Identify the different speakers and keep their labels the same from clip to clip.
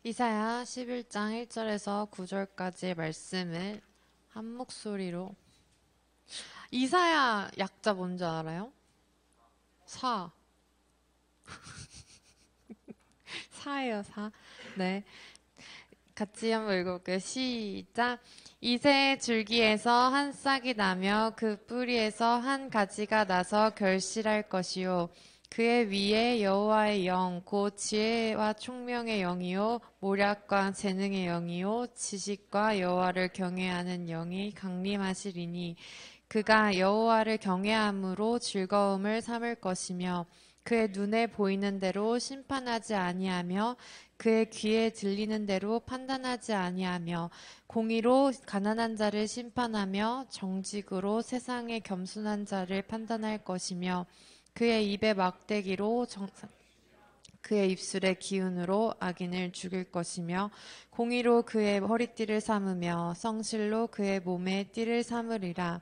Speaker 1: 이사야 11장 1절에서 9절까지의 말씀을 한 목소리로. 이사야 약자 뭔지 알아요? 사. 사예요, 사. 네. 같이 한번 읽어볼게요. 시작. 이새의 줄기에서 한 싹이 나며 그 뿌리에서 한 가지가 나서 결실할 것이요. 그의 위에 여호와의 영, 곧 지혜와 총명의 영이요, 모략과 재능의 영이요, 지식과 여호와를 경외하는 영이 강림하시리니 그가 여호와를 경외함으로 즐거움을 삼을 것이며 그의 눈에 보이는 대로 심판하지 아니하며 그의 귀에 들리는 대로 판단하지 아니하며 공의로 가난한 자를 심판하며 정직으로 세상의 겸손한 자를 판단할 것이며 그의 입에 막대기로 그의 입술의 기운으로 악인을 죽일 것이며 공의로 그의 허리띠를 삼으며 성실로 그의 몸에 띠를 삼으리라.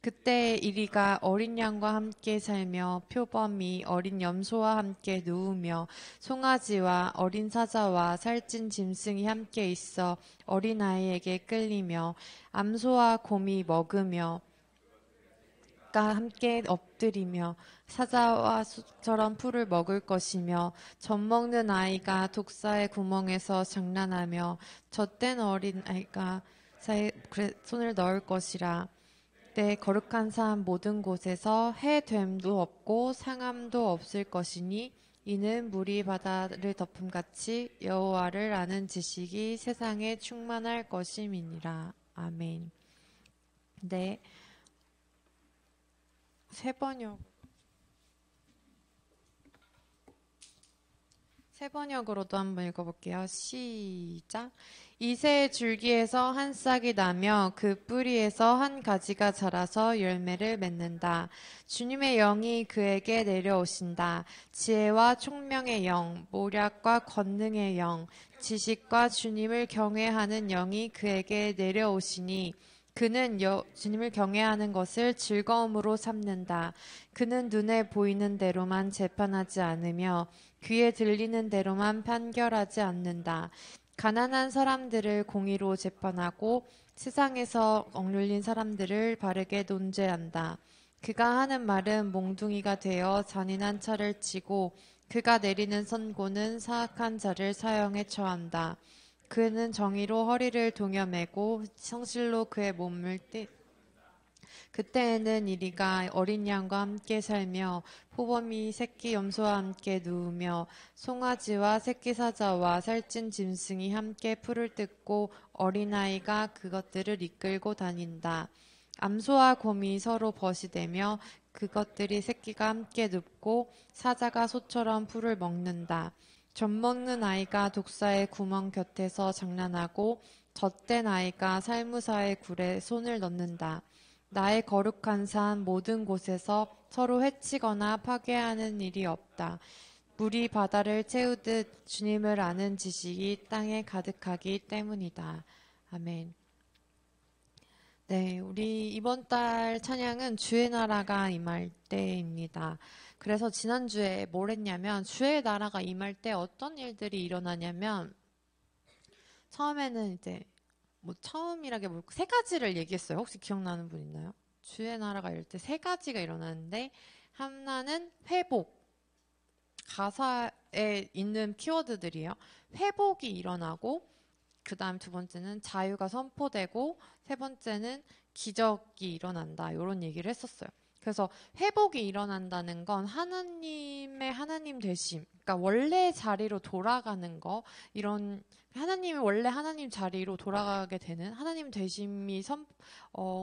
Speaker 1: 그때 이리가 어린 양과 함께 살며 표범이 어린 염소와 함께 누우며 송아지와 어린 사자와 살찐 짐승이 함께 있어 어린아이에게 끌리며 암소와 곰이 먹으며 가 함께 엎드리며 사자와 숫처럼 풀을 먹을 것이며 젖먹는 아이가 독사의 구멍에서 장난하며 젖된 어린 아이가 사이에 손을 넣을 것이라. 내 거룩한 삶 모든 곳에서 해됨도 없고 상함도 없을 것이니 이는 물이 바다를 덮음같이 여호와를 아는 지식이 세상에 충만할 것임이니라. 아멘. 네, 세 번역으로도 한번 읽어볼게요. 시작. 이새의 줄기에서 한 싹이 나며 그 뿌리에서 한 가지가 자라서 열매를 맺는다. 주님의 영이 그에게 내려오신다. 지혜와 총명의 영, 모략과 권능의 영, 지식과 주님을 경외하는 영이 그에게 내려오시니 그는 주님을 경외하는 것을 즐거움으로 삼는다. 그는 눈에 보이는 대로만 재판하지 않으며 귀에 들리는 대로만 판결하지 않는다. 가난한 사람들을 공의로 재판하고 세상에서 억눌린 사람들을 바르게 논죄한다. 그가 하는 말은 몽둥이가 되어 잔인한 차를 치고 그가 내리는 선고는 사악한 자를 사형에 처한다. 그는 정의로 허리를 동여매고 성실로 그의 몸을 그때에는 이리가 어린 양과 함께 살며 포범이 새끼 염소와 함께 누우며 송아지와 새끼 사자와 살찐 짐승이 함께 풀을 뜯고 어린아이가 그것들을 이끌고 다닌다. 암소와 곰이 서로 벗이되며 그것들이 새끼가 함께 눕고 사자가 소처럼 풀을 먹는다. 젖먹는 아이가 독사의 구멍 곁에서 장난하고 젖된 아이가 살무사의 굴에 손을 넣는다. 나의 거룩한 산 모든 곳에서 서로 해치거나 파괴하는 일이 없다. 물이 바다를 채우듯 주님을 아는 지식이 땅에 가득하기 때문이다. 아멘. 네, 우리 이번 달 찬양은 주의 나라가 임할 때입니다. 그래서 지난주에 뭘 했냐면 주의 나라가 임할 때 어떤 일들이 일어나냐면 처음에는 이제 뭐 처음이라게 뭐 세 가지를 얘기했어요. 혹시 기억나는 분 있나요? 주의 나라가 이럴 때 세 가지가 일어나는데 하나는 회복. 가사에 있는 키워드들이에요. 회복이 일어나고 그다음 두 번째는 자유가 선포되고 세 번째는 기적이 일어난다. 이런 얘기를 했었어요. 그래서 회복이 일어난다는 건 하나님의 하나님 되심, 그러니까 원래 자리로 돌아가는 거, 이런 하나님이 원래 하나님 자리로 돌아가게 되는 하나님 되심이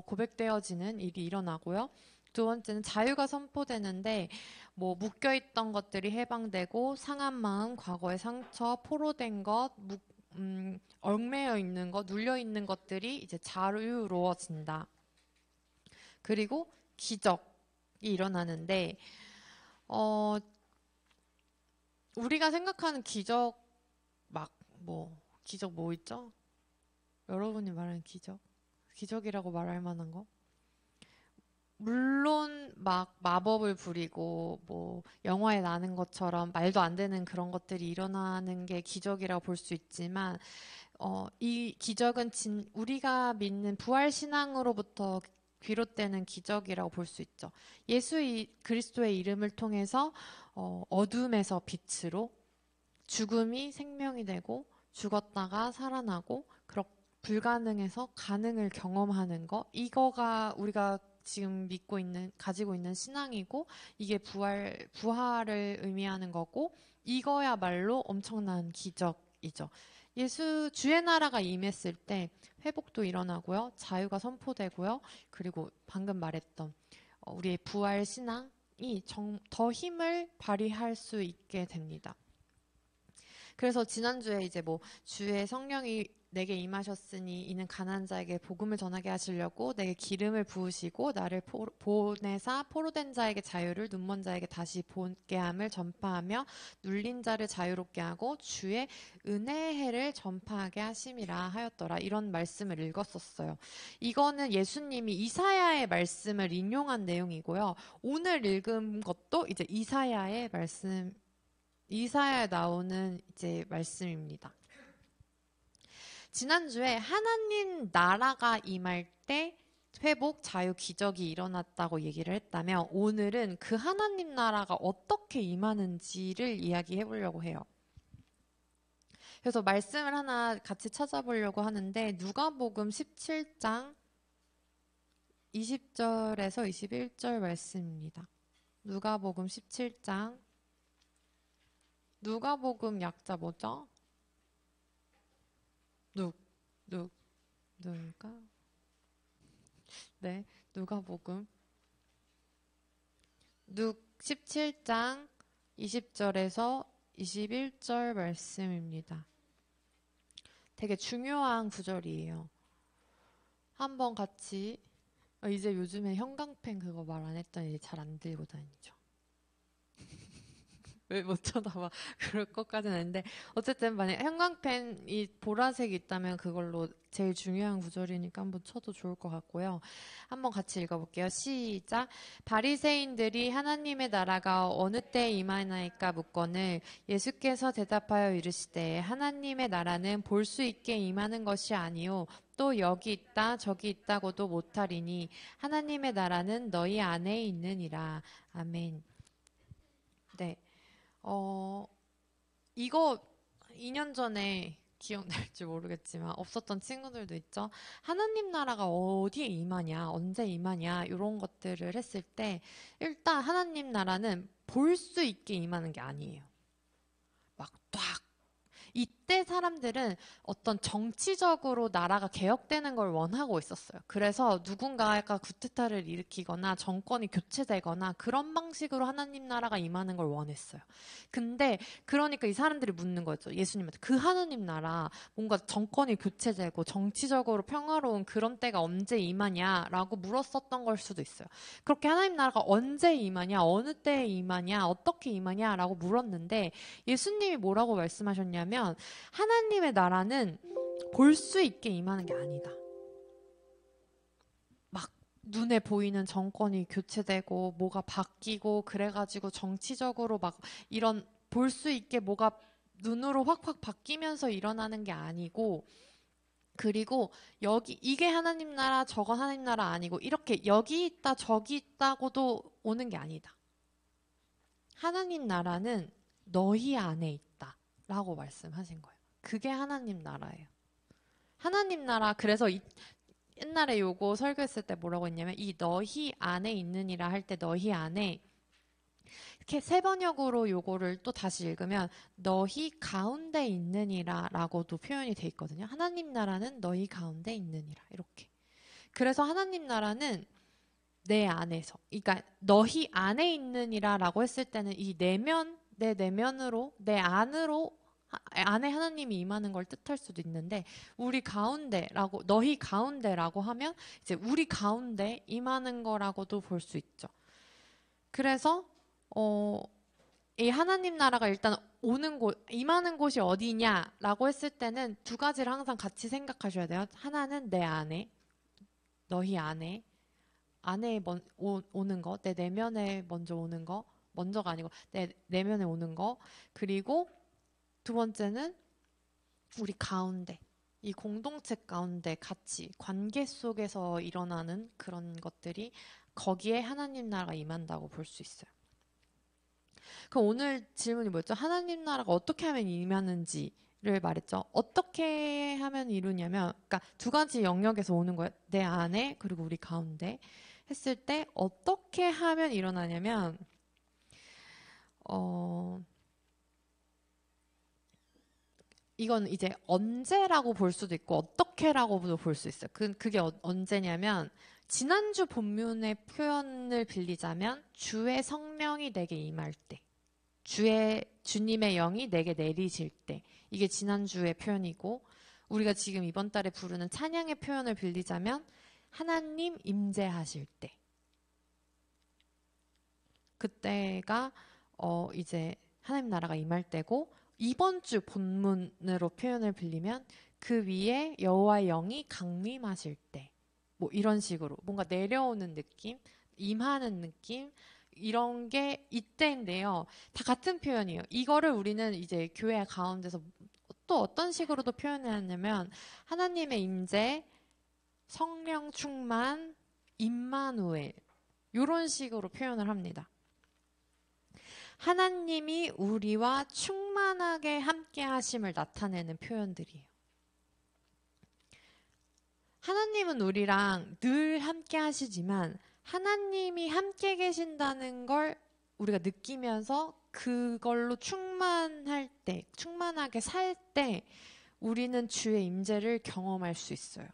Speaker 1: 고백되어지는 일이 일어나고요. 두 번째는 자유가 선포되는데 뭐 묶여있던 것들이 해방되고 상한 마음, 과거의 상처, 포로된 것, 얽매여 있는 것, 눌려 있는 것들이 이제 자유로워진다. 그리고 기적이 일어나는데 어, 우리가 생각하는 기적 막 뭐 기적 뭐 있죠? 여러분이 말하는 기적이라고 말할 만한 거? 물론 막 마법을 부리고 뭐 영화에 나는 것처럼 말도 안 되는 그런 것들이 일어나는 게 기적이라고 볼 수 있지만 이 기적은 우리가 믿는 부활 신앙으로부터 비롯되는 기적이라고 볼 수 있죠. 그리스도의 이름을 통해서 어둠에서 빛으로 죽음이 생명이 되고 죽었다가 살아나고 불가능해서 가능을 경험하는 거 이거가 우리가 지금 가지고 있는 신앙이고 이게 부활을 의미하는 거고 이거야말로 엄청난 기적이죠. 주의 나라가 임했을 때 회복도 일어나고요. 자유가 선포되고요. 그리고 방금 말했던 우리의 부활 신앙이 더 힘을 발휘할 수 있게 됩니다. 그래서 지난주에 이제 뭐 주의 성령이 내게 임하셨으니 이는 가난한 자에게 복음을 전하게 하시려고 내게 기름을 부으시고 나를 보내사 포로된 자에게 자유를 눈먼 자에게 다시 보게 함을 전파하며 눌린 자를 자유롭게 하고 주의 은혜의 해를 전파하게 하심이라 하였더라. 이런 말씀을 읽었었어요. 이거는 예수님이 이사야의 말씀을 인용한 내용이고요. 오늘 읽은 것도 이제 이사야에 나오는 이제 말씀입니다. 지난주에 하나님 나라가 임할 때 회복, 자유, 기적이 일어났다고 얘기를 했다면 오늘은 그 하나님 나라가 어떻게 임하는지를 이야기해 보려고 해요. 그래서 말씀을 하나 같이 찾아보려고 하는데 누가복음 17장 20절에서 21절 말씀입니다. 누가복음 17장 누가복음 약자 뭐죠? 누가? 네, 누가복음 17장 20절에서 21절 말씀입니다. 되게 중요한 구절이에요. 한번 같이 이제 요즘에 형광펜 그거 말 안 했더니 잘 안 들고 다니죠. 왜 못 쳐다봐? 그럴 것까지는 아닌데 어쨌든 만약 형광펜이 보라색이 있다면 그걸로 제일 중요한 구절이니까 한번 쳐도 좋을 것 같고요. 한번 같이 읽어볼게요. 시작. 바리새인들이 하나님의 나라가 어느 때에 임하나이까 묻거늘 예수께서 대답하여 이르시되 하나님의 나라는 볼 수 있게 임하는 것이 아니요 또 여기 있다 저기 있다고도 못하리니 하나님의 나라는 너희 안에 있느니라. 아멘. 네. 이거 2년 전에 기억날지 모르겠지만 없었던 친구들도 있죠. 하나님 나라가 어디에 임하냐, 언제 임하냐 이런 것들을 했을 때 일단 하나님 나라는 볼 수 있게 임하는 게 아니에요. 막 딱 이때 사람들은 어떤 정치적으로 나라가 개혁되는 걸 원하고 있었어요. 그래서 누군가가 쿠데타를 일으키거나 정권이 교체되거나 그런 방식으로 하나님 나라가 임하는 걸 원했어요. 근데 그러니까 이 사람들이 묻는 거죠. 예수님한테 그 하나님 나라 뭔가 정권이 교체되고 정치적으로 평화로운 그런 때가 언제 임하냐라고 물었었던 걸 수도 있어요. 그렇게 하나님 나라가 언제 임하냐, 어느 때에 임하냐, 어떻게 임하냐라고 물었는데 예수님이 뭐라고 말씀하셨냐면 하나님의 나라는 볼 수 있게 임하는 게 아니다. 막 눈에 보이는 정권이 교체되고 뭐가 바뀌고 그래가지고 정치적으로 막 이런 볼 수 있게 뭐가 눈으로 확확 바뀌면서 일어나는 게 아니고 그리고 이게 하나님 나라 저건 하나님 나라 아니고 이렇게 여기 있다 저기 있다고도 오는 게 아니다. 하나님 나라는 너희 안에 있다 라고 말씀하신 거예요. 그게 하나님 나라예요. 하나님 나라 그래서 옛날에 요거 설교했을 때 뭐라고 했냐면 이 너희 안에 있느니라 할 때 너희 안에 이렇게 세 번역으로 요거를 또 다시 읽으면 너희 가운데 있느니라 라고도 표현이 돼 있거든요. 하나님 나라는 너희 가운데 있느니라 이렇게. 그래서 하나님 나라는 내 안에서 그러니까 너희 안에 있느니라 라고 했을 때는 이 내 내면으로 내 안에 하나님이 임하는 걸 뜻할 수도 있는데 우리 가운데라고 너희 가운데라고 하면 이제 우리 가운데 임하는 거라고도 볼 수 있죠. 그래서 이 하나님 나라가 일단 임하는 곳이 어디냐라고 했을 때는 두 가지를 항상 같이 생각하셔야 돼요. 하나는 내 안에, 너희 안에, 안에 오는 거, 내 내면에 먼저 오는 거, 먼저가 아니고 내 내면에 오는 거, 그리고 두 번째는 우리 가운데, 이 공동체 가운데 같이 관계 속에서 일어나는 그런 것들이 거기에 하나님 나라가 임한다고 볼 수 있어요. 그럼 오늘 질문이 뭐였죠? 하나님 나라가 어떻게 하면 임하는지를 말했죠. 어떻게 하면 이루냐면, 그러니까 두 가지 영역에서 오는 거예요. 내 안에 그리고 우리 가운데 했을 때 어떻게 하면 일어나냐면, 이건 이제 언제라고 볼 수도 있고 어떻게라고도 볼 수 있어요. 그게 언제냐면 지난주 본문의 표현을 빌리자면 주의 성령이 내게 임할 때, 주님의 영이 내게 내리실 때, 이게 지난주의 표현이고, 우리가 지금 이번 달에 부르는 찬양의 표현을 빌리자면 하나님 임재하실 때, 그때가 이제 하나님 나라가 임할 때고, 이번 주 본문으로 표현을 빌리면 그 위에 여호와의 영이 강림하실 때, 뭐 이런 식으로 뭔가 내려오는 느낌, 임하는 느낌, 이런 게 이때인데요. 다 같은 표현이에요. 이거를 우리는 이제 교회 가운데서 또 어떤 식으로도 표현하냐면 하나님의 임재, 성령 충만, 임마누엘, 이런 식으로 표현을 합니다. 하나님이 우리와 충만하게 함께 하심을 나타내는 표현들이에요. 하나님은 우리랑 늘 함께 하시지만 하나님이 함께 계신다는 걸 우리가 느끼면서 그걸로 충만할 때, 충만하게 살 때 우리는 주의 임재를 경험할 수 있어요.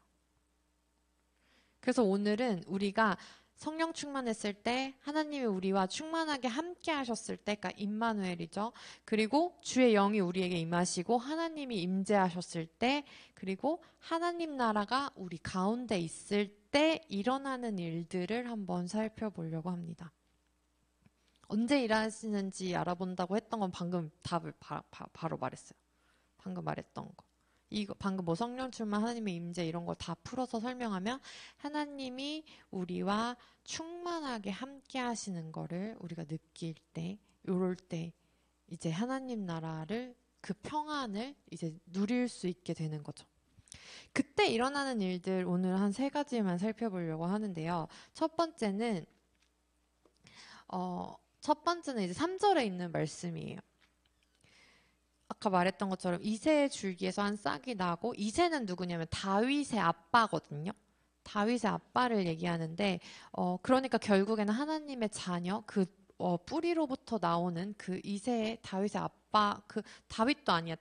Speaker 1: 그래서 오늘은 우리가 성령 충만했을 때, 하나님이 우리와 충만하게 함께 하셨을 때, 그러니까 임마누엘이죠. 그리고 주의 영이 우리에게 임하시고 하나님이 임재하셨을 때, 그리고 하나님 나라가 우리 가운데 있을 때 일어나는 일들을 한번 살펴보려고 합니다. 언제 일하시는지 알아본다고 했던 건 방금 답을 바로 말했어요. 방금 말했던 거. 이거 방금 뭐 성령 충만, 하나님의 임재 이런 걸 다 풀어서 설명하면 하나님이 우리와 충만하게 함께 하시는 거를 우리가 느낄 때, 요럴 때 이제 하나님 나라를, 그 평안을 이제 누릴 수 있게 되는 거죠. 그때 일어나는 일들 오늘 한 3가지만 살펴보려고 하는데요. 첫 번째는 이제 3절에 있는 말씀이에요. 아까 말했던 것처럼 이새의 줄기에서 한 싹이 나고, 이새는 누구냐면 다윗의 아빠거든요. 다윗의 아빠를 얘기하는데, 그러니까 결국에는 하나님의 자녀, 뿌리로부터 나오는 그 이새의 다윗의 아빠, 다윗도 아니야.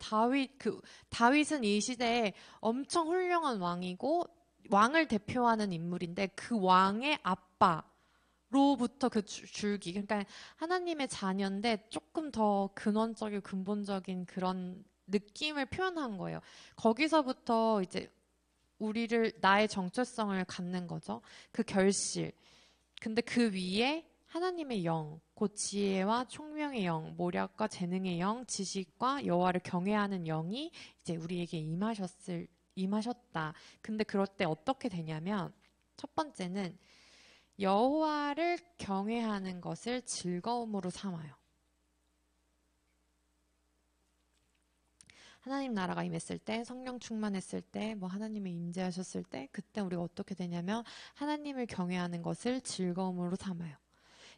Speaker 1: 다윗은 이 시대에 엄청 훌륭한 왕이고 왕을 대표하는 인물인데 그 왕의 아빠. 로부터 그 줄기, 그러니까 하나님의 자녀인데 조금 더 근원적이고 근본적인 그런 느낌을 표현한 거예요. 거기서부터 이제 나의 정체성을 갖는 거죠. 그 결실. 근데 그 위에 하나님의 영, 곧 지혜와 총명의 영, 모략과 재능의 영, 지식과 여호와를 경외하는 영이 이제 우리에게 임하셨다. 근데 그럴 때 어떻게 되냐면, 첫 번째는 여호와를 경외하는 것을 즐거움으로 삼아요. 하나님 나라가 임했을 때, 성령 충만했을 때, 뭐 하나님의 임재하셨을 때, 그때 우리가 어떻게 되냐면 하나님을 경외하는 것을 즐거움으로 삼아요.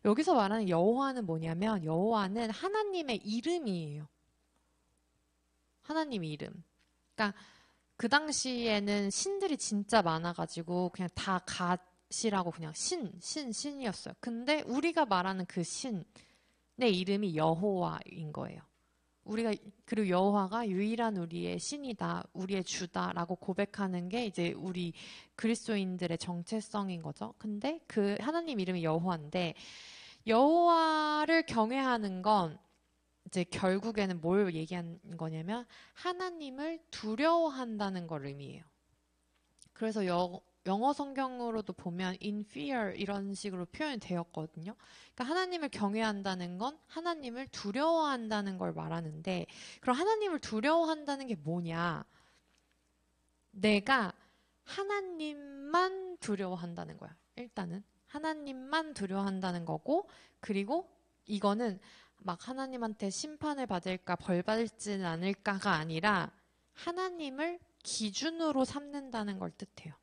Speaker 1: 여기서 말하는 여호와는 뭐냐면, 여호와는 하나님의 이름이에요. 하나님의 이름. 그러니까 그 당시에는 신들이 진짜 많아가지고 그냥 다 이라고 그냥 신이었어요. 근데 우리가 말하는 그 신의 이름이 여호와인 거예요. 그리고 여호와가 유일한 우리의 신이다, 우리의 주다라고 고백하는 게 이제 우리 그리스도인들의 정체성인 거죠. 근데 그 하나님 이름이 여호와인데, 여호와를 경외하는 건 이제 결국에는 뭘 얘기하는 거냐면 하나님을 두려워한다는 걸 의미해요. 그래서 영어 성경으로도 보면 in fear 이런 식으로 표현이 되었거든요. 그러니까 하나님을 경외한다는 건 하나님을 두려워한다는 걸 말하는데, 그럼 하나님을 두려워한다는 게 뭐냐? 내가 하나님만 두려워한다는 거야. 일단은 하나님만 두려워한다는 거고, 그리고 이거는 막 하나님한테 심판을 받을까 벌 받지는 않을까가 아니라 하나님을 기준으로 삼는다는 걸 뜻해요.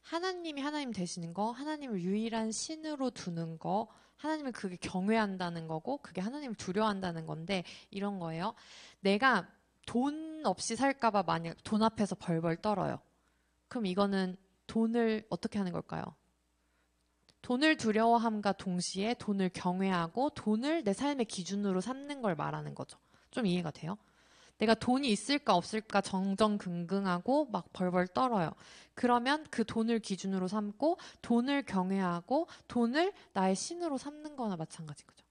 Speaker 1: 하나님이 하나님 되시는 거, 하나님을 유일한 신으로 두는 거, 하나님을 그게 경외한다는 거고, 그게 하나님을 두려워한다는 건데, 이런 거예요. 내가 돈 없이 살까봐 만약 돈 앞에서 벌벌 떨어요. 그럼 이거는 돈을 어떻게 하는 걸까요? 돈을 두려워함과 동시에 돈을 경외하고 돈을 내 삶의 기준으로 삼는 걸 말하는 거죠. 좀 이해가 돼요? 내가 돈이 있을까 없을까 정정긍긍하고 막 벌벌 떨어요. 그러면 그 돈을 기준으로 삼고 돈을 경외하고 돈을 나의 신으로 삼는 거나 마찬가지인 거죠.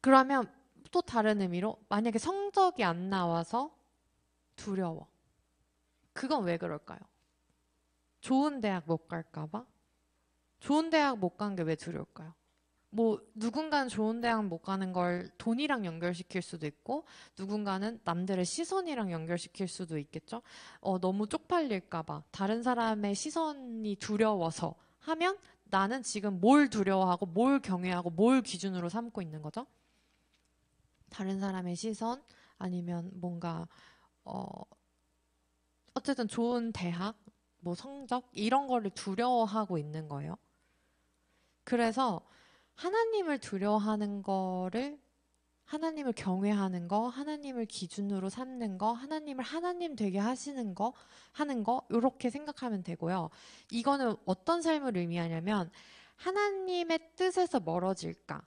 Speaker 1: 그러면 또 다른 의미로 만약에 성적이 안 나와서 두려워. 그건 왜 그럴까요? 좋은 대학 못 갈까 봐? 좋은 대학 못 간 게 왜 두려울까요? 뭐 누군가는 좋은 대학 못 가는 걸 돈이랑 연결시킬 수도 있고 누군가는 남들의 시선이랑 연결시킬 수도 있겠죠. 너무 쪽팔릴까 봐 다른 사람의 시선이 두려워서 하면 나는 지금 뭘 두려워하고 뭘 경외하고 뭘 기준으로 삼고 있는 거죠? 다른 사람의 시선 아니면 뭔가 어, 어쨌든 좋은 대학, 뭐 성적 이런 거를 두려워하고 있는 거예요. 그래서 하나님을 두려워하는 거를 하나님을 경외하는 거, 하나님을 기준으로 삼는 거, 하나님을 하나님 되게 하시는 거, 하는 거, 이렇게 생각하면 되고요. 이거는 어떤 삶을 의미하냐면, 하나님의 뜻에서 멀어질까?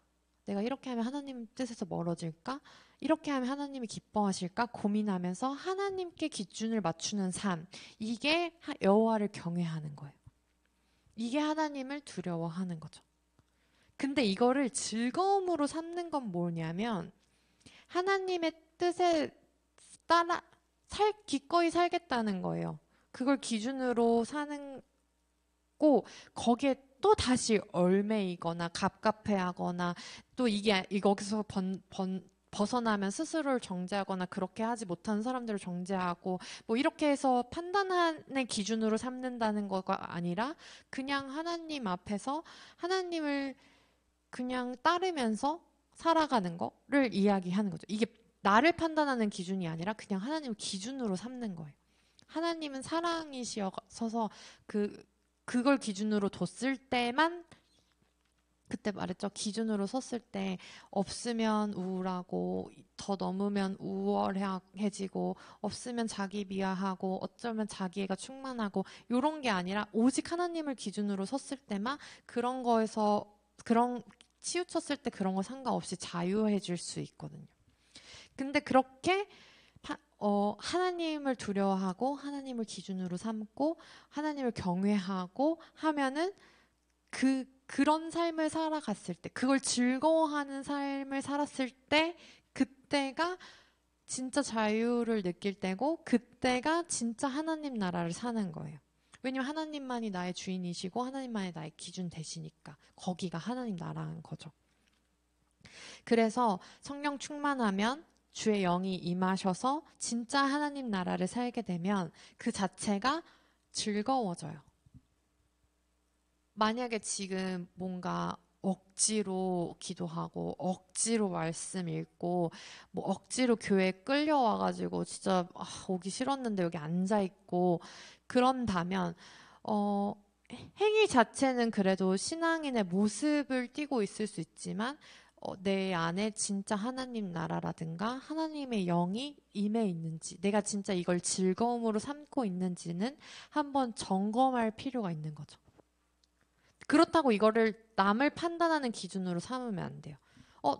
Speaker 1: 내가 이렇게 하면 하나님 뜻에서 멀어질까? 이렇게 하면 하나님이 기뻐하실까? 고민하면서 하나님께 기준을 맞추는 삶. 이게 여호와를 경외하는 거예요. 이게 하나님을 두려워하는 거죠. 근데 이거를 즐거움으로 삼는 건 뭐냐면 하나님의 뜻에 따라 기꺼이 살겠다는 거예요. 그걸 기준으로 사는 고 거기에 또 다시 얽매이거나 갑갑해하거나 또 이게 여기서 벗어나면 스스로를 정죄하거나 그렇게 하지 못한 사람들을 정죄하고 뭐 이렇게 해서 판단하는 기준으로 삼는다는 거가 아니라 그냥 하나님 앞에서 하나님을 그냥 따르면서 살아가는 거를 이야기하는 거죠. 이게 나를 판단하는 기준이 아니라 그냥 하나님을 기준으로 삼는 거예요. 하나님은 사랑이시어서 그걸 기준으로 뒀을 때만 그때 말했죠. 기준으로 섰을 때 없으면 우울하고 더 넘으면 우월해지고 없으면 자기 비하하고 어쩌면 자기애가 충만하고 이런 게 아니라 오직 하나님을 기준으로 섰을 때만 그런 거에서 그런 치우쳤을 때 그런 거 상관없이 자유해질 수 있거든요. 근데 그렇게 하나님을 두려워하고 하나님을 기준으로 삼고 하나님을 경외하고 하면은 그런 삶을 살아갔을 때 그걸 즐거워하는 삶을 살았을 때 그때가 진짜 자유를 느낄 때고 그때가 진짜 하나님 나라를 사는 거예요. 왜냐면 하나님만이 나의 주인이시고 하나님만이 나의 기준 되시니까 거기가 하나님 나라인 거죠. 그래서 성령 충만하면 주의 영이 임하셔서 진짜 하나님 나라를 살게 되면 그 자체가 즐거워져요. 만약에 지금 뭔가 억지로 기도하고 억지로 말씀 읽고 뭐 억지로 교회에 끌려와가지고 진짜 오기 싫었는데 여기 앉아있고 그런다면 행위 자체는 그래도 신앙인의 모습을 띠고 있을 수 있지만 내 안에 진짜 하나님 나라라든가 하나님의 영이 임해 있는지 내가 진짜 이걸 즐거움으로 삼고 있는지는 한번 점검할 필요가 있는 거죠. 그렇다고 이거를 남을 판단하는 기준으로 삼으면 안 돼요.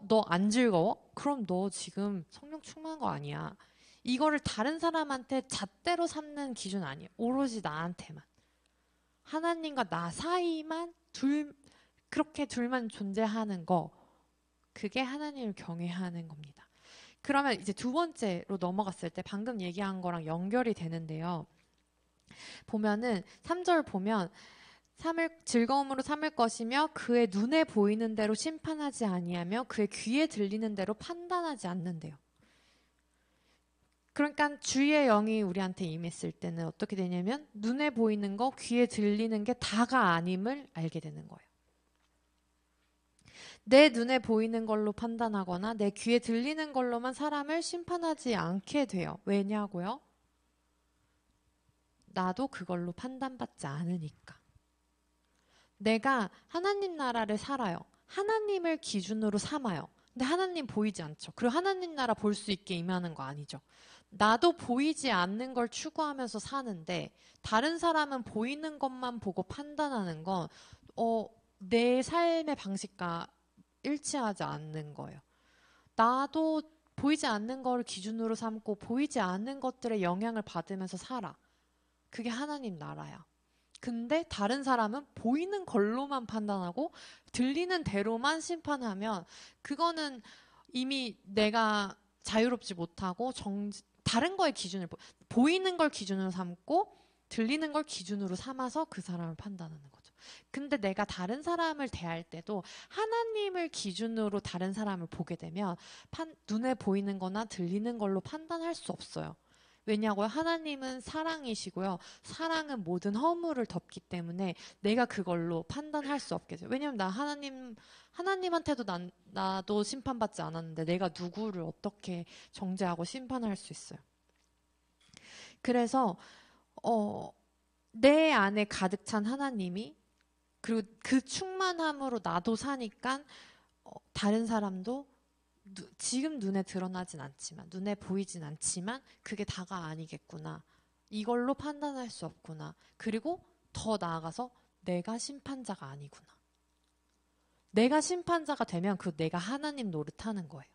Speaker 1: 너 안 즐거워? 그럼 너 지금 성령 충만한 거 아니야. 이거를 다른 사람한테 잣대로 삼는 기준 아니에요. 오로지 나한테만. 하나님과 나 사이만 그렇게 둘만 존재하는 거. 그게 하나님을 경외하는 겁니다. 그러면 이제 두 번째로 넘어갔을 때 방금 얘기한 거랑 연결이 되는데요. 보면은 3절 보면 즐거움으로 삼을 것이며 그의 눈에 보이는 대로 심판하지 아니하며 그의 귀에 들리는 대로 판단하지 않는데요. 그러니까 주의 영이 우리한테 임했을 때는 어떻게 되냐면 눈에 보이는 거, 귀에 들리는 게 다가 아님을 알게 되는 거예요. 내 눈에 보이는 걸로 판단하거나 내 귀에 들리는 걸로만 사람을 심판하지 않게 돼요. 왜냐고요? 나도 그걸로 판단받지 않으니까. 내가 하나님 나라를 살아요. 하나님을 기준으로 삼아요. 근데 하나님 보이지 않죠. 그리고 하나님 나라 볼 수 있게 임하는 거 아니죠. 나도 보이지 않는 걸 추구하면서 사는데 다른 사람은 보이는 것만 보고 판단하는 건 내 삶의 방식과 일치하지 않는 거예요. 나도 보이지 않는 거를 기준으로 삼고 보이지 않는 것들의 영향을 받으면서 살아. 그게 하나님 나라야. 근데 다른 사람은 보이는 걸로만 판단하고 들리는 대로만 심판하면 그거는 이미 내가 자유롭지 못하고 다른 거의 기준을 보이는 걸 기준으로 삼고 들리는 걸 기준으로 삼아서 그 사람을 판단하는 거죠. 근데 내가 다른 사람을 대할 때도 하나님을 기준으로 다른 사람을 보게 되면 눈에 보이는 거나 들리는 걸로 판단할 수 없어요. 왜냐고요? 하나님은 사랑이시고요. 사랑은 모든 허물을 덮기 때문에 내가 그걸로 판단할 수 없게 돼요. 왜냐면 나 하나님한테도 나도 심판받지 않았는데 내가 누구를 어떻게 정죄하고 심판할 수 있어요. 그래서 내 안에 가득 찬 하나님이 그리고 그 충만함으로 나도 사니까 다른 사람도 지금 눈에 드러나진 않지만 눈에 보이진 않지만 그게 다가 아니겠구나. 이걸로 판단할 수 없구나. 그리고 더 나아가서 내가 심판자가 아니구나. 내가 심판자가 되면 그 내가 하나님 노릇하는 거예요.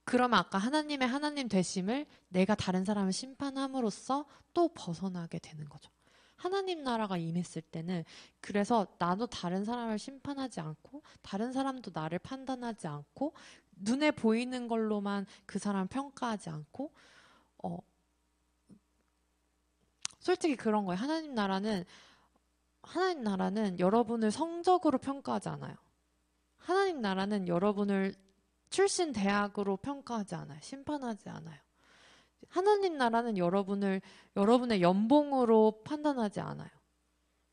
Speaker 1: 그러면 아까 하나님의 하나님 되심을 내가 다른 사람을 심판함으로써 또 벗어나게 되는 거죠. 하나님 나라가 임했을 때는 그래서 나도 다른 사람을 심판하지 않고 다른 사람도 나를 판단하지 않고 눈에 보이는 걸로만 그 사람을 평가하지 않고 솔직히 그런 거예요. 하나님 나라는 여러분을 성적으로 평가하지 않아요. 하나님 나라는 여러분을 출신 대학으로 평가하지 않아요. 심판하지 않아요. 하나님 나라는 여러분의 연봉으로 판단하지 않아요.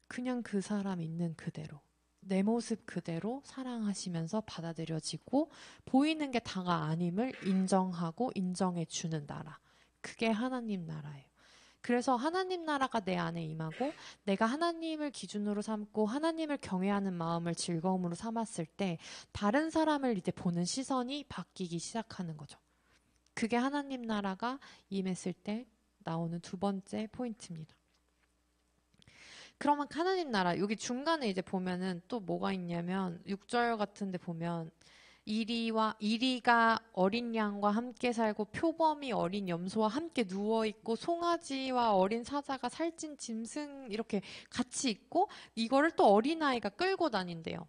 Speaker 1: 그냥 그 사람 있는 그대로, 내 모습 그대로 사랑하시면서 받아들여지고 보이는 게 다가 아님을 인정하고 인정해 주는 나라. 그게 하나님 나라예요. 그래서 하나님 나라가 내 안에 임하고 내가 하나님을 기준으로 삼고 하나님을 경외하는 마음을 즐거움으로 삼았을 때 다른 사람을 이제 보는 시선이 바뀌기 시작하는 거죠. 그게 하나님 나라가 임했을 때 나오는 두 번째 포인트입니다. 그러면 하나님 나라 여기 중간에 이제 보면은 또 뭐가 있냐면 6절 같은 데 보면 이리가 어린 양과 함께 살고 표범이 어린 염소와 함께 누워 있고 송아지와 어린 사자가 살찐 짐승 이렇게 같이 있고 이거를 또 어린아이가 끌고 다닌대요.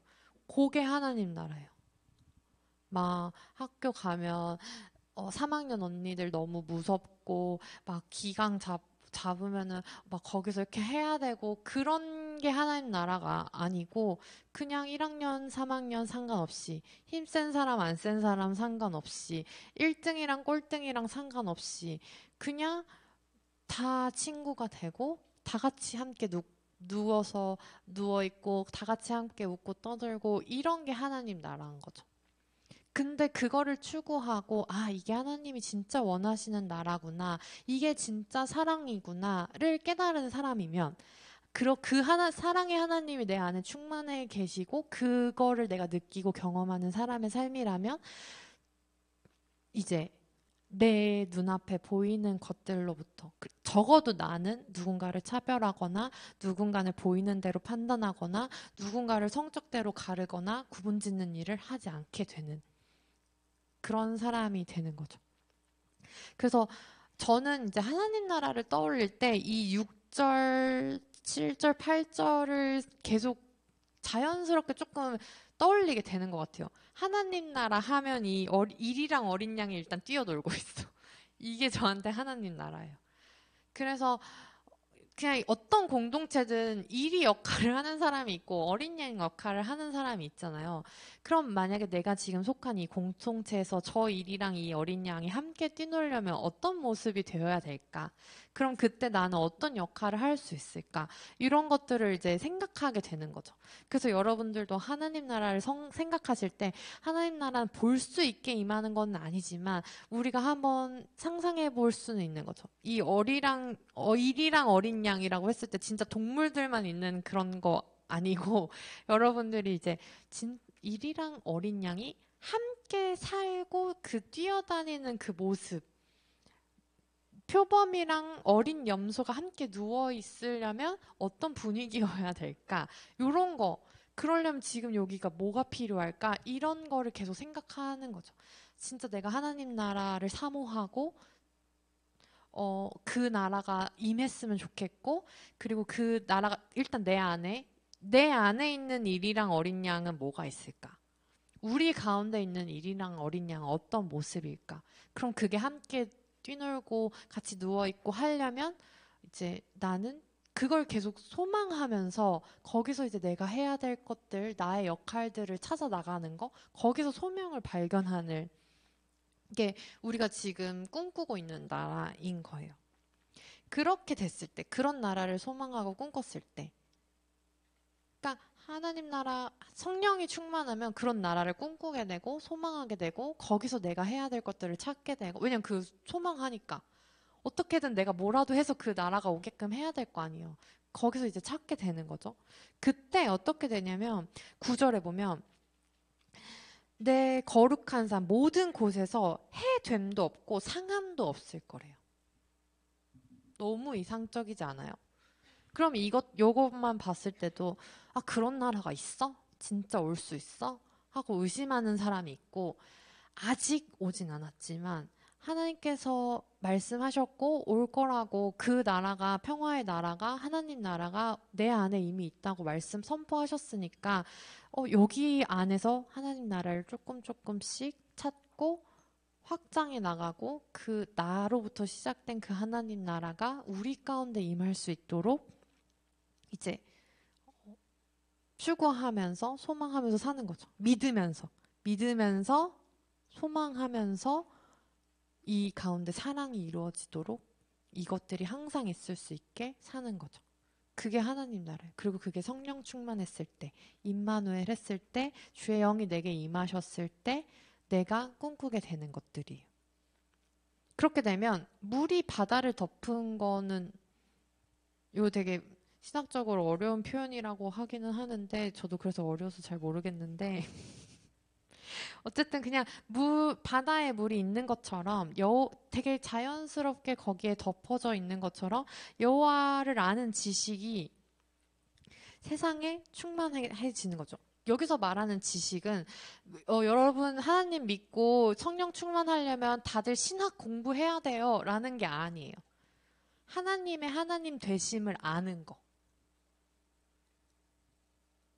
Speaker 1: 그게 하나님 나라예요. 막 학교 가면 3학년 언니들 너무 무섭고 막 잡으면은 막 거기서 이렇게 해야 되고 그런 게 하나님 나라가 아니고 그냥 1학년, 3학년 상관없이 힘센 사람, 안 센 사람 상관없이 1등이랑 꼴등이랑 상관없이 그냥 다 친구가 되고 다 같이 함께 누워서 누워있고 다 같이 함께 웃고 떠들고 이런 게 하나님 나라인 거죠. 근데 그거를 추구하고, 이게 하나님이 진짜 원하시는 나라구나. 이게 진짜 사랑이구나를 깨달은 사람이면, 사랑의 하나님이 내 안에 충만해 계시고, 그거를 내가 느끼고 경험하는 사람의 삶이라면, 이제 내 눈앞에 보이는 것들로부터, 적어도 나는 누군가를 차별하거나, 누군가를 보이는 대로 판단하거나, 누군가를 성적대로 가르거나, 구분 짓는 일을 하지 않게 되는. 그런 사람이 되는 거죠. 그래서 저는 이제 하나님 나라를 떠올릴 때 이 6절, 7절, 8절을 계속 자연스럽게 조금 떠올리게 되는 것 같아요. 하나님 나라 하면 일이랑 어린 양이 일단 뛰어놀고 있어. 이게 저한테 하나님 나라예요. 그래서 그냥 어떤 공동체든 이리 역할을 하는 사람이 있고 어린 양 역할을 하는 사람이 있잖아요. 그럼 만약에 내가 지금 속한 이 공동체에서 저 일이랑 이 어린 양이 함께 뛰놀려면 어떤 모습이 되어야 될까? 그럼 그때 나는 어떤 역할을 할 수 있을까? 이런 것들을 이제 생각하게 되는 거죠. 그래서 여러분들도 하나님 나라를 생각하실 때 하나님 나라는 볼 수 있게 임하는 건 아니지만 우리가 한번 상상해 볼 수는 있는 거죠. 이 일이랑 어린 양이라고 했을 때 진짜 동물들만 있는 그런 거 아니고 여러분들이 이제 일이랑 어린 양이 함께 살고 그 뛰어다니는 그 모습, 표범이랑 어린 염소가 함께 누워 있으려면 어떤 분위기여야 될까? 이런 거. 그러려면 지금 여기가 뭐가 필요할까? 이런 거를 계속 생각하는 거죠. 진짜 내가 하나님 나라를 사모하고, 그 나라가 임했으면 좋겠고, 그리고 그 나라가 일단 내 안에 있는 일이랑 어린 양은 뭐가 있을까? 우리 가운데 있는 일이랑 어린 양은 어떤 모습일까? 그럼 그게 함께 뛰놀고 같이 누워있고 하려면 이제 나는 그걸 계속 소망하면서 거기서 이제 내가 해야 될 것들, 나의 역할들을 찾아 나가는 거, 거기서 소명을 발견하는 게 우리가 지금 꿈꾸고 있는 나라인 거예요. 그렇게 됐을 때, 그런 나라를 소망하고 꿈꿨을 때, 그러니까 하나님 나라 성령이 충만하면 그런 나라를 꿈꾸게 되고 소망하게 되고 거기서 내가 해야 될 것들을 찾게 되고 왜냐면 그 소망하니까 어떻게든 내가 뭐라도 해서 그 나라가 오게끔 해야 될 거 아니에요. 거기서 이제 찾게 되는 거죠. 그때 어떻게 되냐면 9절에 보면 내 거룩한 삶 모든 곳에서 해됨도 없고 상함도 없을 거래요. 너무 이상적이지 않아요? 그럼 요것만 봤을 때도, 아, 그런 나라가 있어? 진짜 올 수 있어? 하고 의심하는 사람이 있고, 아직 오진 않았지만, 하나님께서 말씀하셨고, 올 거라고 그 나라가, 평화의 나라가, 하나님 나라가 내 안에 이미 있다고 말씀 선포하셨으니까, 여기 안에서 하나님 나라를 조금씩 찾고, 확장해 나가고, 그 나로부터 시작된 그 하나님 나라가 우리 가운데 임할 수 있도록 이제 추구하면서 소망하면서 사는 거죠. 믿으면서 소망하면서 이 가운데 사랑이 이루어지도록 이것들이 항상 있을 수 있게 사는 거죠. 그게 하나님 나라예요. 그리고 그게 성령 충만했을 때, 임마누엘 했을 때, 주의 영이 내게 임하셨을 때 내가 꿈꾸게 되는 것들이에요. 그렇게 되면 물이 바다를 덮은 거는 이거 되게 신학적으로 어려운 표현이라고 하기는 하는데 저도 그래서 어려워서 잘 모르겠는데 어쨌든 그냥 바다에 물이 있는 것처럼 되게 자연스럽게 거기에 덮어져 있는 것처럼 여호와를 아는 지식이 세상에 충만해지는 거죠. 여기서 말하는 지식은 여러분 하나님 믿고 성령 충만하려면 다들 신학 공부해야 돼요 라는 게 아니에요. 하나님의 하나님 되심을 아는 거.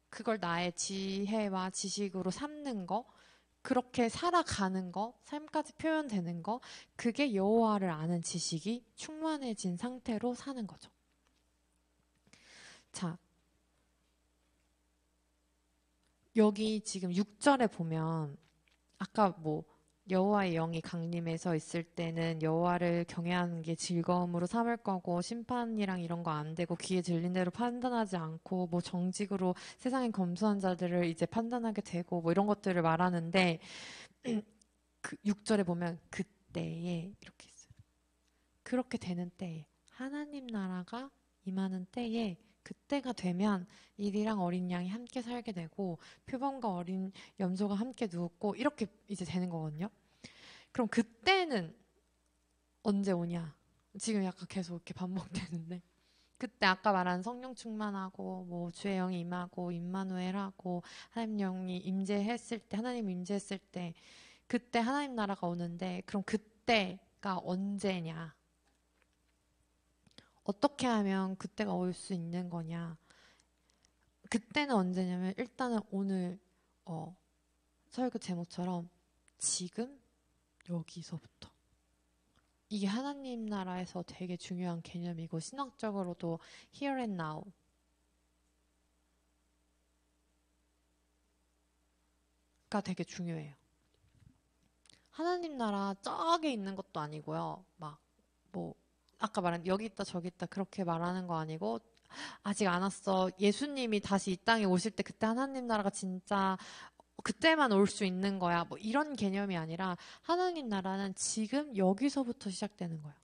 Speaker 1: 그걸 나의 지혜와 지식으로 삼는 거, 그렇게 살아가는 거, 삶까지 표현되는 거, 그게 여호와를 아는 지식이 충만해진 상태로 사는 거죠. 자, 여기 지금 6절에 보면 아까 뭐 여호와의 영이 강림해서 있을 때는 여호와를 경외하는 게 즐거움으로 삼을 거고 심판이랑 이런 거 안 되고 귀에 들린 대로 판단하지 않고 뭐 정직으로 세상의 검소한 자들을 이제 판단하게 되고 뭐 이런 것들을 말하는데 그 6절에 보면 그때에 이렇게 있어요. 그렇게 되는 때에 하나님 나라가 임하는 때에 그때가 되면 일이랑 어린 양이 함께 살게 되고 표범과 어린 염소가 함께 누웠고 이렇게 이제 되는 거거든요. 그럼 그때는 언제 오냐? 지금 약간 계속 이렇게 반복되는데 그때 아까 말한 성령 충만하고 뭐 주의 영이 임하고 임마누엘하고 하나님 영이 임재했을 때 하나님 임재했을 때 그때 하나님 나라가 오는데 그럼 그때가 언제냐? 어떻게 하면 그때가 올 수 있는 거냐? 그때는 언제냐면 일단은 오늘 설교 제목처럼 지금 여기서부터 이게 하나님 나라에서 되게 중요한 개념이고 신학적으로도 here and now가 되게 중요해요. 하나님 나라 저기 있는 것도 아니고요. 막 뭐 아까 말한 여기 있다 저기 있다 그렇게 말하는 거 아니고 아직 안 왔어. 예수님이 다시 이 땅에 오실 때 그때 하나님 나라가 진짜 그때만 올 수 있는 거야. 뭐 이런 개념이 아니라 하나님 나라는 지금 여기서부터 시작되는 거예요.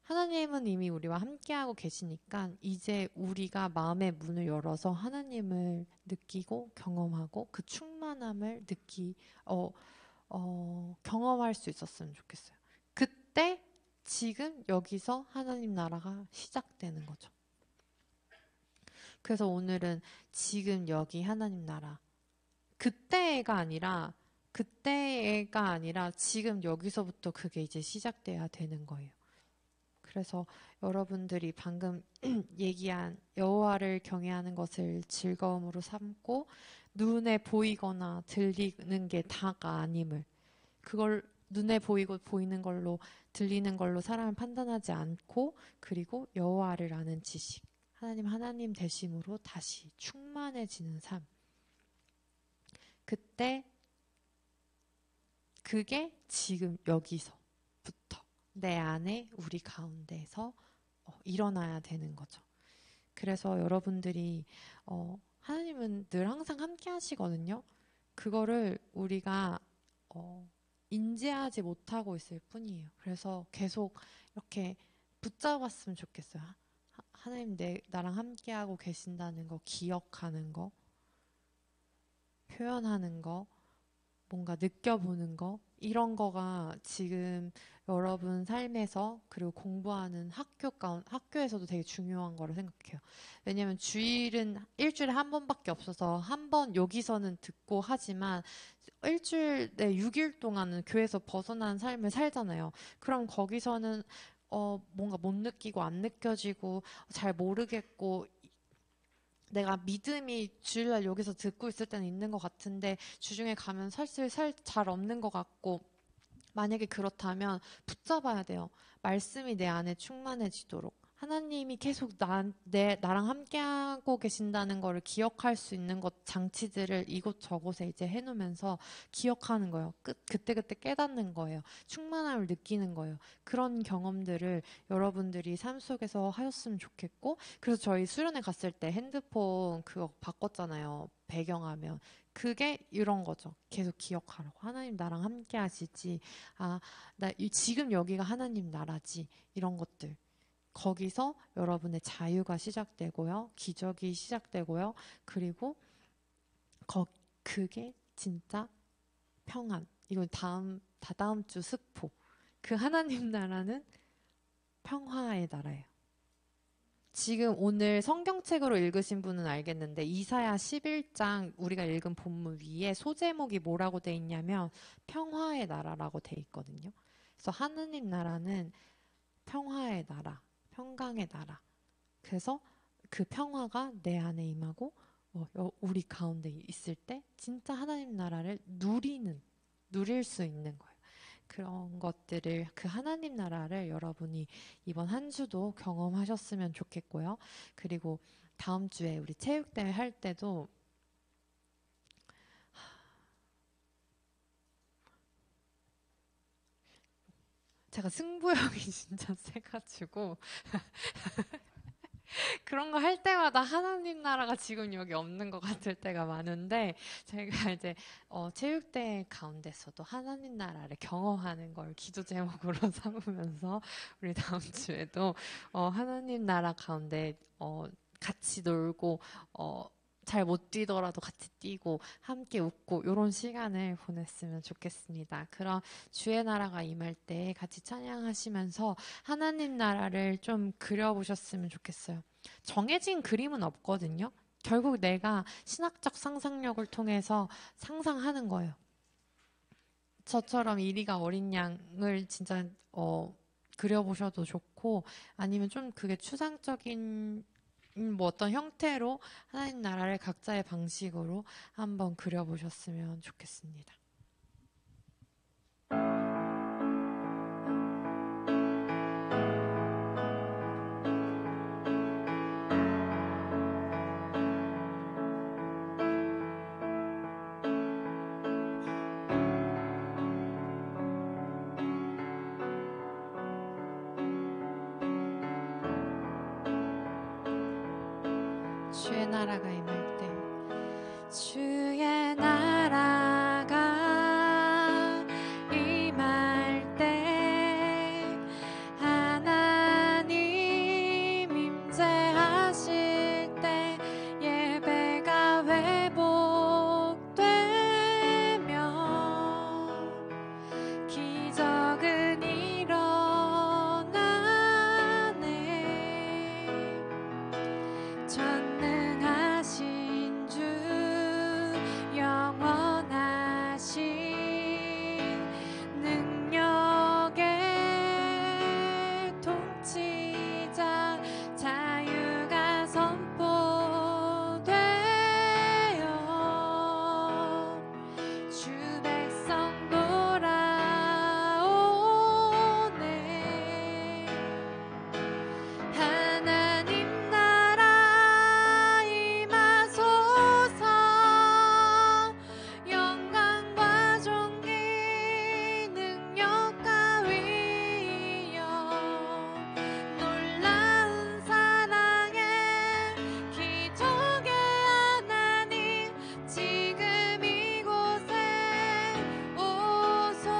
Speaker 1: 하나님은 이미 우리와 함께하고 계시니까 이제 우리가 마음의 문을 열어서 하나님을 느끼고 경험하고 그 충만함을 경험할 수 있었으면 좋겠어요. 그때 지금 여기서 하나님 나라가 시작되는 거죠. 그래서 오늘은 지금 여기 하나님 나라 그때가 아니라 지금 여기서부터 그게 이제 시작돼야 되는 거예요. 그래서 여러분들이 방금 얘기한 여호와를 경외하는 것을 즐거움으로 삼고 눈에 보이거나 들리는 게 다가 아님을 그걸 눈에 보이고 보이는 걸로 들리는 걸로 사람을 판단하지 않고 그리고 여호와를 아는 지식 하나님 되심으로 다시 충만해지는 삶 그때 그게 지금 여기서부터 내 안에 우리 가운데에서 일어나야 되는 거죠. 그래서 여러분들이 하나님은 늘 항상 함께 하시거든요. 그거를 우리가 인지하지 못하고 있을 뿐이에요. 그래서 계속 이렇게 붙잡았으면 좋겠어요. 하나님 나랑 함께하고 계신다는 거 기억하는 거 표현하는 거 뭔가 느껴보는 거 이런 거가 지금 여러분 삶에서 그리고 공부하는 학교에서도 되게 중요한 거라 생각해요. 왜냐면 주일은 일주일에 한 번밖에 없어서 한 번 여기서는 듣고 하지만 일주일에 6일 동안은 교회에서 벗어난 삶을 살잖아요. 그럼 거기서는 뭔가 못 느끼고 안 느껴지고 잘 모르겠고 내가 믿음이 주일날 여기서 듣고 있을 때는 있는 것 같은데 주중에 가면 사실 잘 없는 것 같고 만약에 그렇다면 붙잡아야 돼요. 말씀이 내 안에 충만해지도록. 하나님이 계속 나랑 함께하고 계신다는 거를 기억할 수 있는 장치들을 이곳저곳에 이제 해놓으면서 기억하는 거예요. 그때그때 깨닫는 거예요. 충만함을 느끼는 거예요. 그런 경험들을 여러분들이 삶 속에서 하셨으면 좋겠고, 그래서 저희 수련회 갔을 때 핸드폰 그거 바꿨잖아요. 배경화면. 그게 이런 거죠. 계속 기억하라고. 하나님 나랑 함께 하시지. 지금 여기가 하나님 나라지. 이런 것들. 거기서 여러분의 자유가 시작되고요. 기적이 시작되고요. 그리고 그게 진짜 평안. 이건 다다음 주 스포. 그 하나님 나라는 평화의 나라예요. 지금 오늘 성경책으로 읽으신 분은 알겠는데 이사야 11장 우리가 읽은 본문 위에 소제목이 뭐라고 돼 있냐면 평화의 나라라고 돼 있거든요. 그래서 하느님 나라는 평화의 나라, 평강의 나라. 그래서 그 평화가 내 안에 임하고 우리 가운데 있을 때 진짜 하나님 나라를 누릴 수 있는 거예요. 그런 것들을 그 하나님 나라를 여러분이 이번 한 주도 경험하셨으면 좋겠고요. 그리고 다음 주에 우리 체육대회 할 때도 제가 승부욕이 진짜 세가지고 그런 거 할 때마다 하나님 나라가 지금 여기 없는 것 같을 때가 많은데 제가 이제 체육대회 가운데서도 하나님 나라를 경험하는 걸 기도 제목으로 삼으면서 우리 다음 주에도 하나님 나라 가운데 같이 놀고 잘 못 뛰더라도 같이 뛰고 함께 웃고 이런 시간을 보냈으면 좋겠습니다. 그럼 주의 나라가 임할 때 같이 찬양하시면서 하나님 나라를 좀 그려보셨으면 좋겠어요. 정해진 그림은 없거든요. 결국 내가 신학적 상상력을 통해서 상상하는 거예요. 저처럼 이리가 어린 양을 진짜 그려보셔도 좋고 아니면 좀 그게 추상적인 뭐 어떤 형태로 하나님 나라를 각자의 방식으로 한번 그려보셨으면 좋겠습니다. 주의 나라가 임할 때 주의 나라가 임할 때 하나님 임재하실 때 예배가 회복되며 기적은 일어나네. 전능하신 주 영원하신 능력의 통치자 자유가 선포되어 주 백성 돌아오네. 하나님 나라 임하소서. 영광과 존귀 능력과 위엄 놀라운 사랑에 기적의 하나님 지금 이곳에 오소서.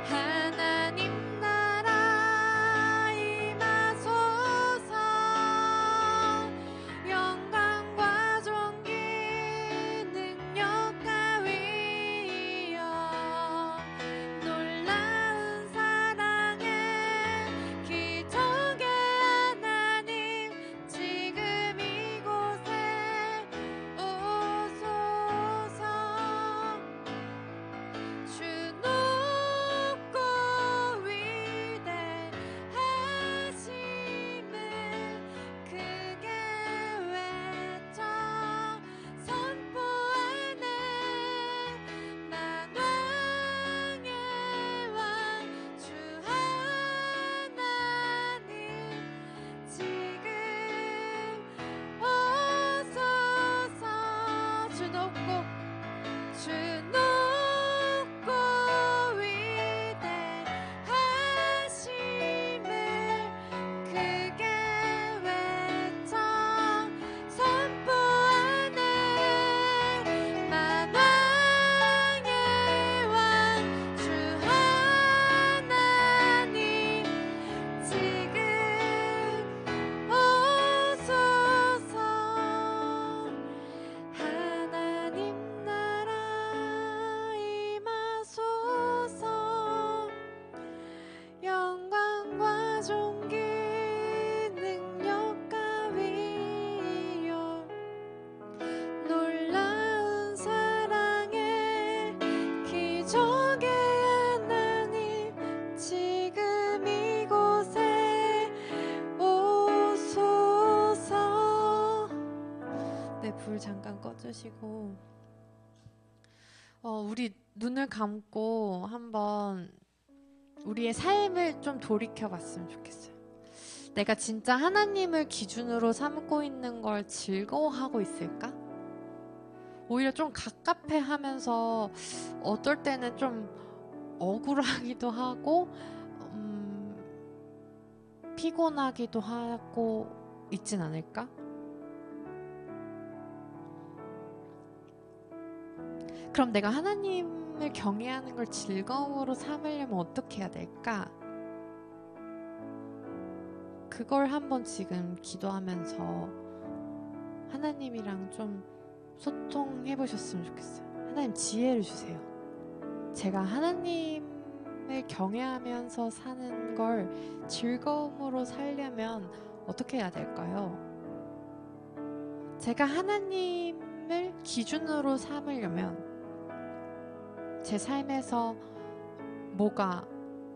Speaker 1: 하나님 나라 임하소서. 영광과 존귀 능력과 위엄 놀라운 사랑에 기적의 하나님 지금 이곳에 오소서. 주 높고 위대하심을 크게 외쳐 선포하네. 만왕의 왕 주 하나님 지금 오소서. 주 높고 위대하심을 크게 외쳐 선포하네. 만왕의 왕 주 하나님 지금 오소서. 하나님 나라 임하소서. 영광과 존귀 능력과 위엄 놀라운 사랑에 기적의 하나님 지금 이곳에 오소서. 네, 불 잠깐 꺼주시고 우리 눈을 감고 한번 우리의 삶을 좀 돌이켜봤으면 좋겠어요. 내가 진짜 하나님을 기준으로 삼고 있는 걸 즐거워하고 있을까? 오히려 좀 갑갑해하면서 어떨 때는 좀 억울하기도 하고 피곤하기도 하고 있진 않을까? 그럼 내가 하나님을 경외하는 걸 즐거움으로 삼으려면 어떻게 해야 될까? 그걸 한번 지금 기도하면서 하나님이랑 좀 소통해 보셨으면 좋겠어요. 하나님 지혜를 주세요. 제가 하나님을 경외하면서 사는 걸 즐거움으로 살려면 어떻게 해야 될까요? 제가 하나님을 기준으로 삼으려면 제 삶에서 뭐가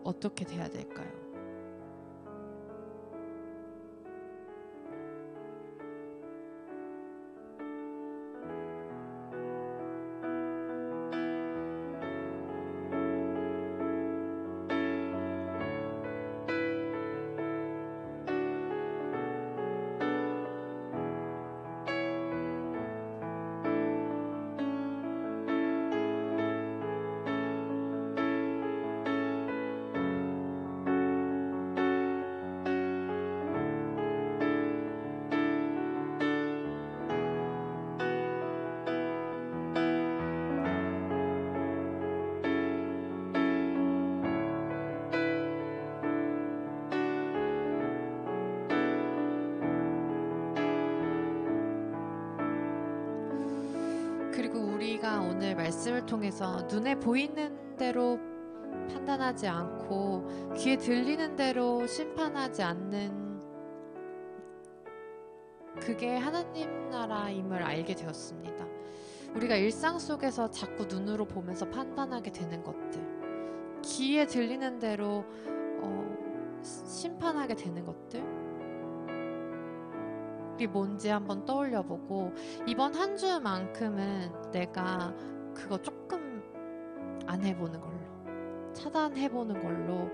Speaker 1: 어떻게 돼야 될까요? 그리고 우리가 오늘 말씀을 통해서 눈에 보이는 대로 판단하지 않고 귀에 들리는 대로 심판하지 않는 그게 하나님 나라임을 알게 되었습니다. 우리가 일상 속에서 자꾸 눈으로 보면서 판단하게 되는 것들, 귀에 들리는 대로 심판하게 되는 것들, 이 뭔지 한번 떠올려보고 이번 한 주만큼은 내가 그거 조금 안 해보는 걸로, 차단해보는 걸로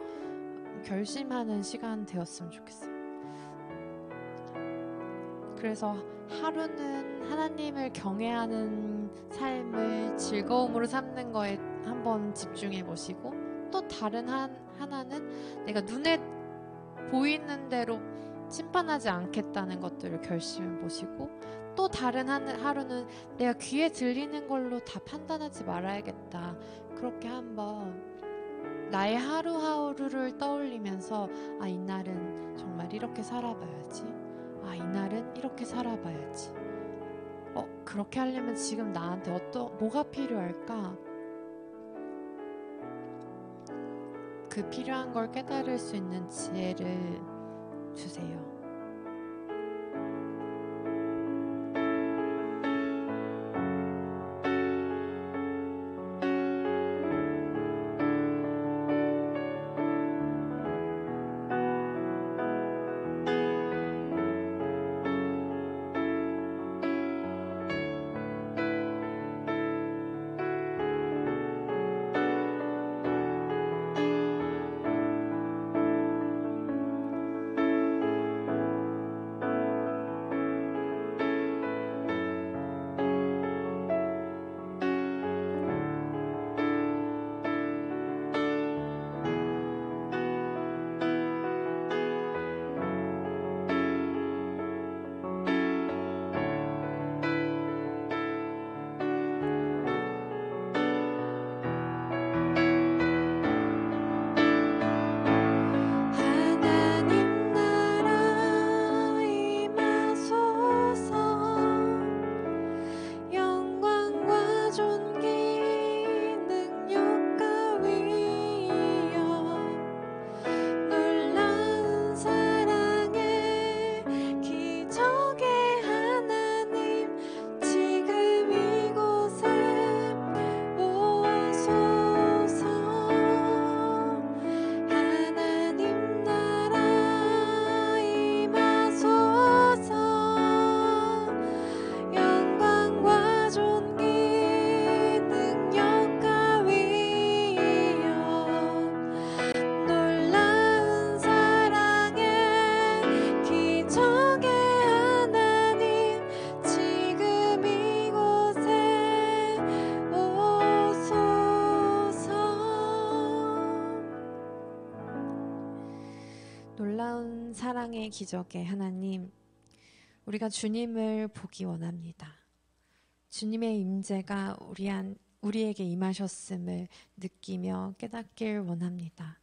Speaker 1: 결심하는 시간 되었으면 좋겠어요. 그래서 하루는 하나님을 경외하는 삶을 즐거움으로 삼는 거에 한번 집중해 보시고, 또 다른 하나는 내가 눈에 보이는 대로 심판하지 않겠다는 것들을 결심해 보시고, 또 다른 하루는 내가 귀에 들리는 걸로 다 판단하지 말아야겠다. 그렇게 한번 나의 하루하루를 떠올리면서 이날은 정말 이렇게 살아봐야지. 이날은 이렇게 살아봐야지. 그렇게 하려면 지금 나한테 뭐가 필요할까? 그 필요한 걸 깨달을 수 있는 지혜를 주세요. 놀라운 사랑의 기적의 하나님, 우리가 주님을 보기 원합니다. 주님의 임재가 우리에게 임하셨음을 느끼며 깨닫길 원합니다.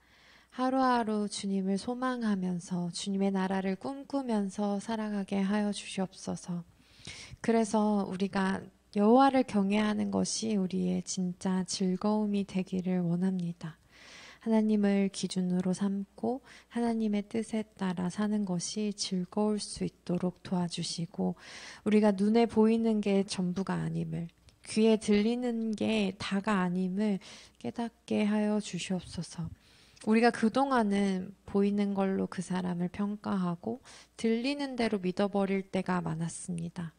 Speaker 1: 하루하루 주님을 소망하면서 주님의 나라를 꿈꾸면서 살아가게 하여 주시옵소서. 그래서 우리가 여호와를 경외하는 것이 우리의 진짜 즐거움이 되기를 원합니다. 하나님을 기준으로 삼고 하나님의 뜻에 따라 사는 것이 즐거울 수 있도록 도와주시고, 우리가 눈에 보이는 게 전부가 아님을, 귀에 들리는 게 다가 아님을 깨닫게 하여 주시옵소서. 우리가 그동안은 보이는 걸로 그 사람을 평가하고 들리는 대로 믿어버릴 때가 많았습니다.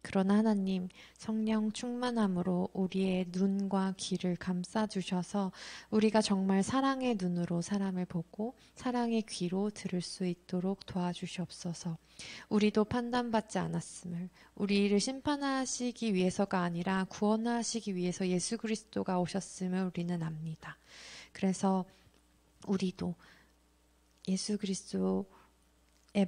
Speaker 1: 그러나 하나님, 성령 충만함으로 우리의 눈과 귀를 감싸주셔서 우리가 정말 사랑의 눈으로 사람을 보고 사랑의 귀로 들을 수 있도록 도와주시옵소서. 우리도 판단받지 않았음을, 우리를 심판하시기 위해서가 아니라 구원하시기 위해서 예수 그리스도가 오셨음을 우리는 압니다. 그래서 우리도 예수 그리스도의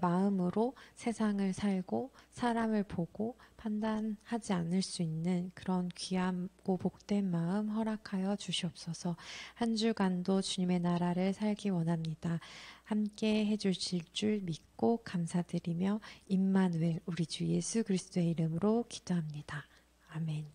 Speaker 1: 마음으로 세상을 살고 사람을 보고 판단하지 않을 수 있는 그런 귀하고 복된 마음 허락하여 주시옵소서. 한 주간도 주님의 나라를 살기 원합니다. 함께 해주실 줄 믿고 감사드리며 임마누엘 우리 주 예수 그리스도의 이름으로 기도합니다. 아멘.